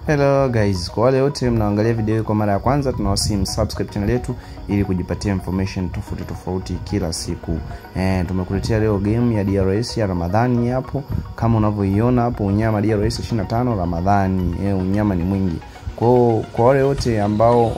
Hello guys, kwa wale wote mnaangalia video hii kwa mara ya kwanza, tunawasihi subscribe channel yetu ili kujipatia information tofauti kila siku. Tumekuletea leo game ya DRS ya Ramadhani hapo. Kama unavyoiona hapo, unyama DRS 25 Ramadhani. Unyama ni mwingi. Kwa wale wote ambao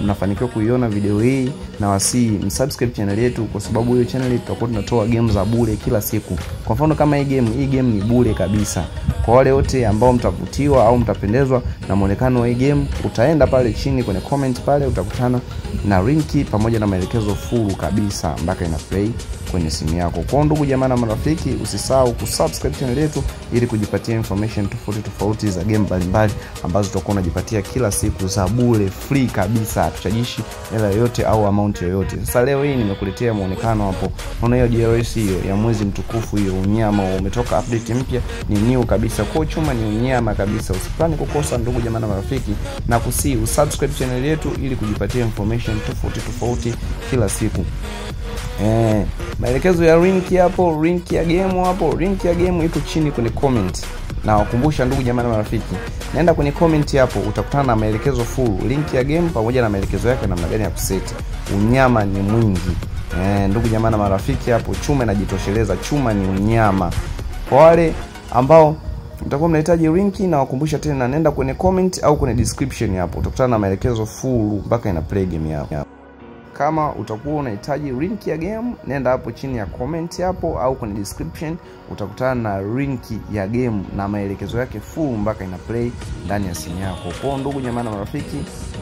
mnafanikiwa kuiona video hii, na wasihi subscribe channel yetu, kwa sababu hiyo channel tutakuwa tunatoa game za bure kila siku. Kwa mfano kama hii game ni bure kabisa. Kwa wale wote ambao mtavutiwa au mtapendezwa na muonekano wa hii game, utaenda pale chini kwenye comment pale, utakutana na linki pamoja na maelekezo full kabisa mpaka ina play kwenye simu yako. Kwa ndugu jamaa na marafiki, usisahau kusubscribe channel yetu ili kujipatia information tofauti za game mbalimbali ambazo tutakuwa tunajipatia kila siku za bure, free kabisa, hatuchajishi hela yoyote au amount yoyote. Sasa leo hii nimekuletea muonekano hapo. Unaona hiyo DRS hiyo ya mwezi mtukufu, hiyo unyama umetoka update mpya, ni new kabisa. Kwa chuma ni unyama kabisa. Usipani kukosa ndugu jamaa na marafiki, na kusihi usubscribe channel yetu ili kujipatia information tofauti kila siku. Maelekezo ya link hapo, link ya game hapo, link ya game ipo chini kwenye comment. Na wakumbusha ndugu jamaa na marafiki, naenda kwenye comment hapo, utakutana na maelekezo full, link ya game pamoja na maelekezo yake namna gani ya kuseti. Unyama ni mwingi. Ndugu jamaa na marafiki, hapo chuma inajitosheleza, chuma ni unyama. Kwa wale ambao mtakuwa mnahitaji link, na wakumbusha tena, nenda kwenye comment au kwenye description hapo, utakutana na maelekezo full mpaka ina play game yako. Kama utakuwa unahitaji link ya game, nenda hapo chini ya comment hapo au kwenye description, utakutana na link ya game na maelekezo yake full mpaka ina play ndani ya simu yako. Kwa ndugu jamaa na marafiki,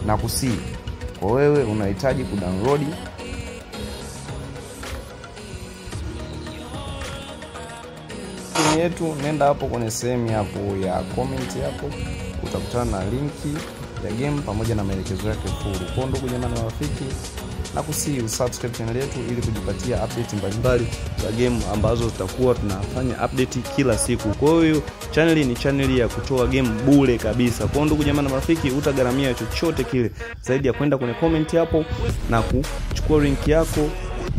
na kusihi kwa wewe unahitaji kudownload yetu, nenda hapo kwenye sehemu hapo ya comment hapo, utakutana na linki ya game pamoja na maelekezo yake full. Kwa ndugu jamaa na marafiki, na kusihi usubscribe channel yetu ili kujipatia update mbalimbali za game ambazo tutakuwa tunafanya update kila siku. Kwa hiyo channel ni channel ya kutoa game bure kabisa. Kwa ndugu jamaa na marafiki, utagharamia chochote kile zaidi ya kwenda kwenye comment hapo na kuchukua link yako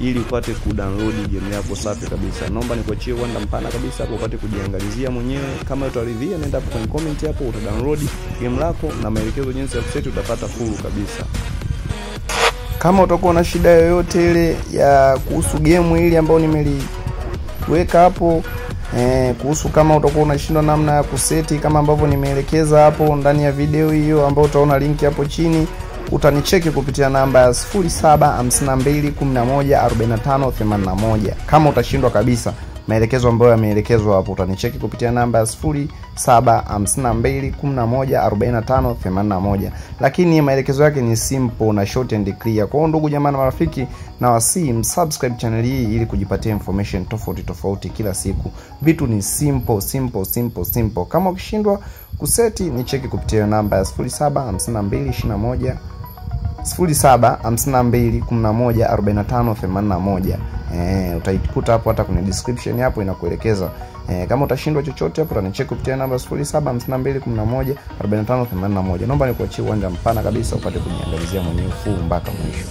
ili upate kudownload game yako safi kabisa. Naomba nikuachie uwanda mpana kabisa hapo upate kujiangalizia mwenyewe. Kama utaridhia, nenda hapo kwenye comment hapo, utadownload game lako na maelekezo jinsi ya kuset, utapata full kabisa. Kama utakuwa na shida yoyote ile ya kuhusu game ile ambayo nimeliweka hapo, kuhusu kama utakuwa unashindwa namna ya kuseti kama ambavyo nimeelekeza hapo ndani ya video hiyo ambayo utaona link hapo chini, utanicheki kupitia namba ya 0752114581. Kama utashindwa kabisa maelekezo ambayo yameelekezwa hapo, utanicheki kupitia namba ya 0752114581. Lakini maelekezo yake ni simple na short and clear. Kwa ndugu jamaa na marafiki, na wasihi subscribe channel hii ili kujipatia information tofauti kila siku. Vitu ni simple. Kama ukishindwa kuseti, ni cheki kupitia namba ya 0752114581. Utaikuta hapo hata kwenye description hapo inakuelekeza. Kama utashindwa chochote hapo, utanicheki kupitia namba 0752114581. Naomba nikuachie uwanja mpana kabisa upate kujiangalizia mwenyewe full mpaka mwisho.